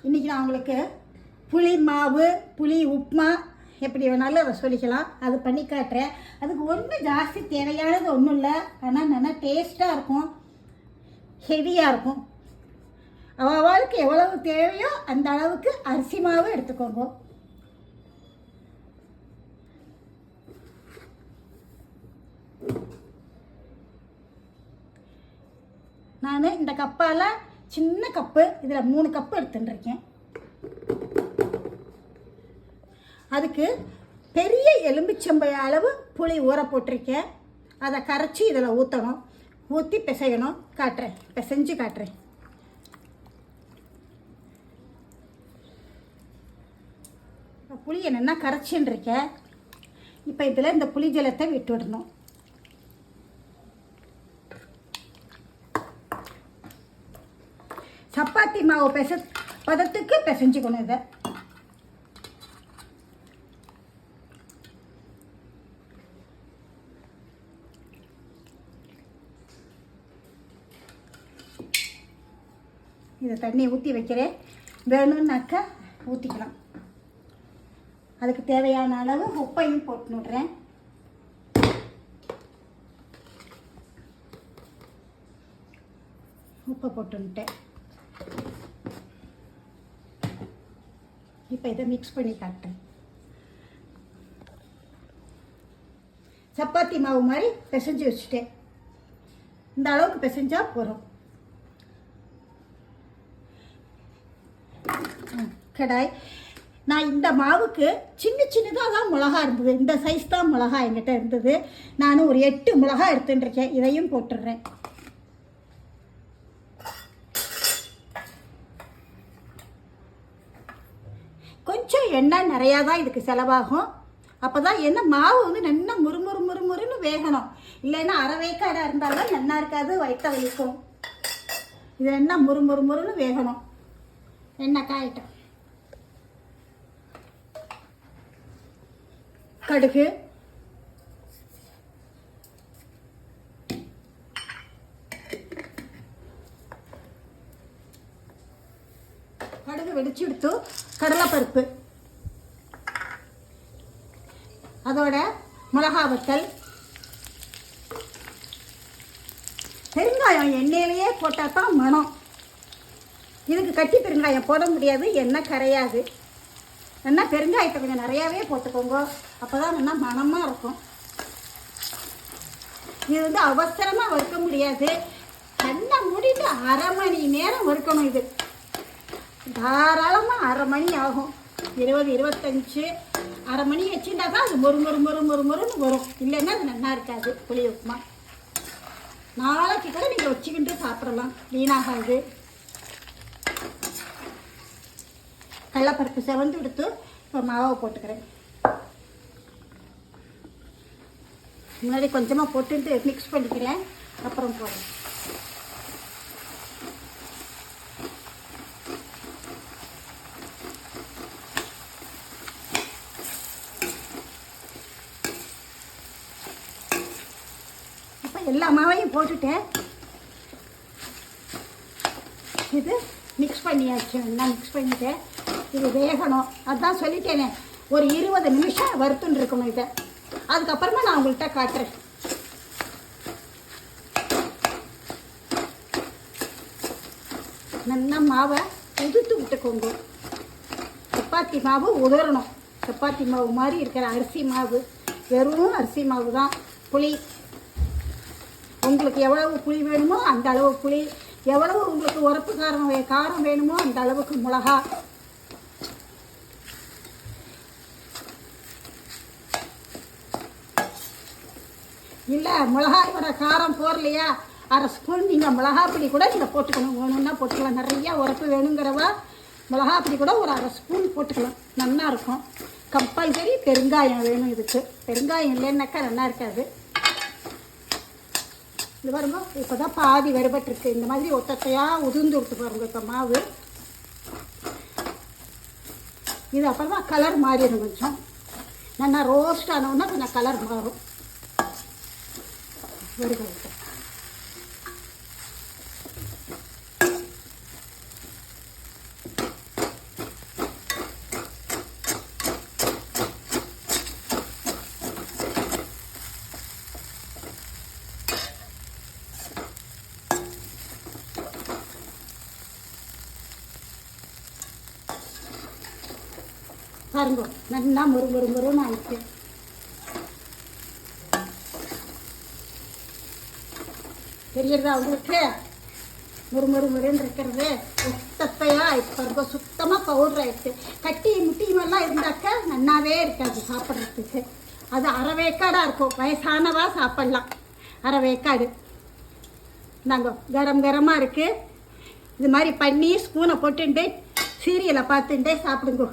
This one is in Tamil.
இன்றைக்கி நான் உங்களுக்கு புளி மாவு புளி உப்புமா எப்படி வேணாலும் அதை சொல்லிக்கலாம். அது பண்ணி காட்டுறேன். அதுக்கு ஒன்றும் ஜாஸ்தி தேவையானது ஒன்றும் இல்லை. ஆனால் நல்லா டேஸ்ட்டாக இருக்கும், ஹெவியாக இருக்கும். அவளுக்கு எவ்வளவு தேவையோ அந்த அளவுக்கு அரிசி மாவு எடுத்துக்கோங்க. நான் இந்த கப்பால் சின்ன கப்பு இதில் 3 கப்பு எடுத்துட்டுருக்கேன். அதுக்கு பெரிய எலும்பிச்சம்பை அளவு புளி ஊற போட்டிருக்கேன். அதை கரைச்சி இதில் ஊற்றணும், ஊற்றி பிசையணும். காட்டுறேன், பிசைஞ்சு காட்டுறேன். புளியை நல்லா கரைச்சின்னு இருக்கேன். இப்போ இதில் இந்த புளி ஜலத்தை விட்டு விடணும். சப்பாத்தி மாவு பதத்துக்கு பிசைஞ்சுக்கணும். இதை தண்ணி ஊற்றி வைக்கிறேன். வேணும்னாக்கா ஊற்றிக்கலாம். அதுக்கு தேவையான அளவு உப்பையும் போட்டு விடுறேன். உப்பை போட்டுன்ட்டேன். இப்போ இதை மிக்ஸ் பண்ணி காட்டுறேன். சப்பாத்தி மாவு மாதிரி பிசைஞ்சு வச்சுட்டேன். இந்த அளவுக்கு பிசைஞ்சா போகிறோம். கடாய். நான் இந்த மாவுக்கு சின்னதாக தான் மிளகா இருந்தது. இந்த சைஸ் தான் மிளகா என்கிட்ட இருந்தது. நான் ஒரு 8 மிளகா எடுத்துட்டுருக்கேன். இதையும் போட்டுடுறேன். கொஞ்சம் எண்ணெய் நிறையா தான் இதுக்கு செலவாகும். அப்போ தான் என்ன மாவு நல்லா முறுமுறுன்னு வேகணும். இல்லைன்னா அரைவேக்காடாக இருந்தாலும் நல்லா இருக்காது, வயிற்ற வலிக்கும். இது என்ன முறுமுறுன்னு வேகணும். எண்ணெய் காயிட்டோம். கடுகு, கடுகு வெடிச்சு எடுத்து கடலைப்பருப்பு, அதோட மிளகா வத்தல், பெருங்காயம் எண்ணெயிலேயே போட்டால் தான் மணம். இதுக்கு கட்டி பெருங்காயம் போட முடியாது, எண்ணெய் கரையாது. நல்லா பெருங்காயத்தை கொஞ்சம் நிறையாவே போட்டுக்கோங்க. அப்போ தான் நல்லா மணமாக இருக்கும். இது அவசரமாக வறுக்க முடியாது. கண்ணை மூடிட்டு 1/2 மணி நேரம் வறுக்கணும். இது தாராளமாக 1/2 மணி ஆகும். 20, 25, 1/2 மணி வச்சுட்டா தான் அது மொறுன்னு வரும். இல்லைன்னா அது நல்லா இருக்காது புளி உப்புமா. நாளைக்கு கூட நீங்கள் வச்சுக்கிட்டு சாப்பிடலாம், வீணாகாது. கடலைப்பருப்பு செவந்து எடுத்து இப்போ மாவை போட்டுக்கிறேன். முன்னாடி கொஞ்சமாக போட்டுட்டு மிக்ஸ் பண்ணிக்கிறேன், அப்புறம் போடுறேன். இப்போ எல்லா மாவையும் போட்டுட்டேன். இது மிக்ஸ் பண்ணியாச்சு. எல்லாம் மிக்ஸ் பண்ணிட்டேன். இது வேகணும். அதுதான் சொல்லிட்டேனே, ஒரு 20 நிமிஷம் வறுத்துன்னு இருக்கணும் இதை. அதுக்கப்புறமா நான் உங்கள்கிட்ட காட்டுறேன். நல்லா மாவை உதுத்து விட்டுக்கோங்க. சப்பாத்தி மாவு உதறணும். சப்பாத்தி மாவு மாதிரி இருக்கிற அரிசி மாவு, வெறும் அரிசி மாவு தான். புளி உங்களுக்கு எவ்வளவு புளி வேணுமோ அந்த அளவு புளி, எவ்வளவு உங்களுக்கு உரப்பு காரம் வேணுமோ அந்த அளவுக்கு மிளகா. இல்லை மிளகாயோட காரம் போடலையா, 1/2 ஸ்பூன் நீங்கள் மிளகாப்பொடி கூட நீங்கள் போட்டுக்கணும். வேணும்னா போட்டுக்கலாம். நிறையா உரப்பு வேணுங்கிறவா மிளகாப்பொடி கூட ஒரு 1/2 ஸ்பூன் போட்டுக்கலாம், நல்லா இருக்கும். கம்பல்சரி பெருங்காயம் வேணும் இதுக்கு. பெருங்காயம் இல்லைன்னாக்கா நல்லா இருக்காது. இது பாருங்க, இப்போ தான் பாதி வறுபட்டுருக்கு. இந்த மாதிரி ஒத்தத்தையாக உதிர்ந்து விட்டு பாருங்க இப்போ மாவு. இது அப்புறமா கலர் மாறிடும். கொஞ்சம் நல்லா ரோஸ்ட் ஆனோன்னா கொஞ்சம் கலர் மாறும். வறுக்க பாருங்க நல்லா முறுமுறுன்னு ஆயிடுச்சு. தெரியுறதா உங்களுக்கு? முறுமுறுன்னு இருக்கிறது சுத்தத்தையாக ஆயிடுச்சு பாருங்க. சுத்தமாக பவுடர் ஆயிடுச்சு. கட்டி முட்டியுமெல்லாம் இருந்தாக்க நன்னாவே இருக்காது சாப்பிட்றதுக்கு. அது அரை வேக்காடாக இருக்கும். வயசானவா சாப்பிட்லாம் அரை வேக்காடு. நாங்கள் கரமாக இருக்குது. இது மாதிரி பண்ணி ஸ்பூனை போட்டுட்டு சீரியலை பார்த்துட்டே சாப்பிடுங்க.